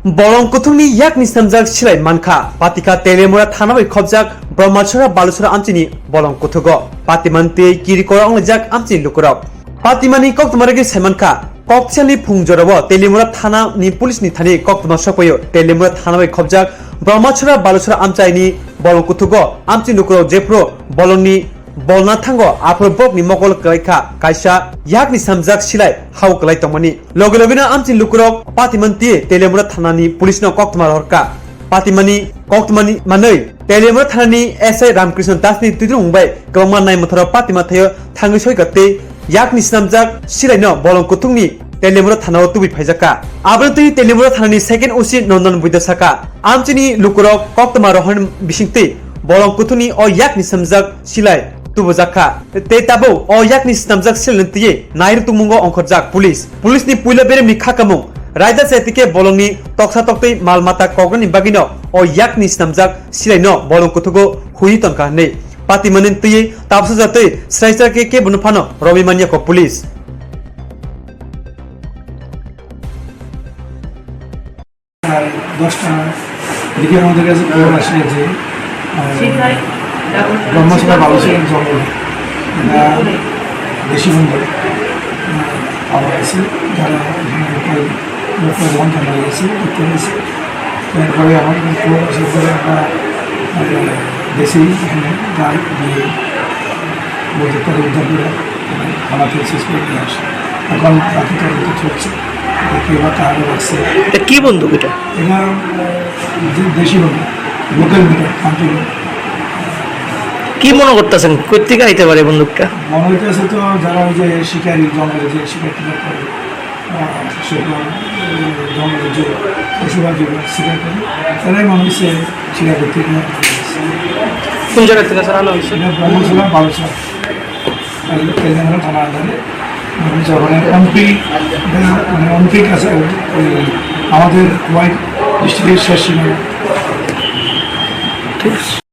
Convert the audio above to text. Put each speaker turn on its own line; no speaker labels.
बरंकुथुंनि याक निसामजाक सिलाय मानखा पातिका तेलेमुरा थानाबै खबजाक ब्रह्मचरा बालुसरा आमचिनि बरंकुथुगो पातिमानते किरिकरा अंगजाक आमचिनि लुकुराव पातिमानि कक्तमारगे सायमानखा कक्सेलनि फुंजराव तेलेमुरा थानानि पुलिसनि थानि कक्तमा सपयो तेलेमुरा थानाबै खबजाक ब्रह्मचरा बालुसरा आमचाइनि बरंकुथुगो आमचिनि लुकुराव जेप्रो बलंनि बलना थांगो आफर बकनि मकल कलाइखा कायसा याकनि सामजाक सिलाय हाउ कलाइ तंमनि लगे लगेनो आमचिन लुकुरक पातिमन्ति तेलेमुरा थानानि पुलिसनो कक्तमा हरका पातिमानि कक्तमानि मानै तेलेमुरा थानानि एसआई रामकृष्ण दासनि तिद्रुंबाय गमा नाय मथरा पातिमा थायो थांगै सयगते याकनि सामजाक सिलायनो बलंकुथुंनि तेलेमुरा थानाव तुबि फायजाका आबरति तेलेमुरा थानानि सेकेंड ओसि नन्दन बुइदासाका आमचिनि लुकुरक कक्तमा रहन बिसिंति बलंकुथुंनि अ याकनि सामजाक सिलाय तुबजाका ते ताबो अ याकनि सामजाक सिलनतिये नायर तुमुंगो अंखरजाक पुलिस नि पुइला बेरेमनि खाकामु रायदा सेतिके बलंनि तक्सा तक्तै मालमाता कगनि बागिनो अ याकनि सामजाक सिलायनो बलंकुथुगो हुइ तंका नै पातिमनिन तिये ताबसु जातै स्राइचार के बुनफानो रबिमानिया को पुलिस
দিকে আমাদের কাছে খবর আসে যে ব্রহ্মচরা বালুচরের জঙ্গল দেশি বন্ধু পাওয়া গেছে যারা এখানে লোকরা যখন থাকা গেছে দেখতে গেছে এরপরে আমার খবর আসে পরে আমরা দেশি এখানে গান দিয়ে বলতে পারে উদ্ধার করে থানাতে শেষ করে নিয়ে আসে এখন বাকি তদন্ত চলছে
কি বন্দুক এটা
দেশি বন্দুক লোকাল মিটার কান্ট্রি
কি মনে করতেছেন কোথেকে আইতে পারে বন্দুকটা
মনে হইতেছে তো যারা ওই যে শিকারি জঙ্গলে যে শিকার টিকার করে সেগুলো জঙ্গলে যে পশুরা যেগুলো শিকার করে তারাই মনে হচ্ছে শিকার করতে
কোন জায়গা থেকে সারানো হয়েছে
ব্রহ্মচরা বালুচরা তেলেঙ্গানা থানা আন্ডারে যখন এমপি কাছে আমাদের হোয়াইট ডিস্ট্রিক্টের শেষ সীমানা
ঠিক আছে।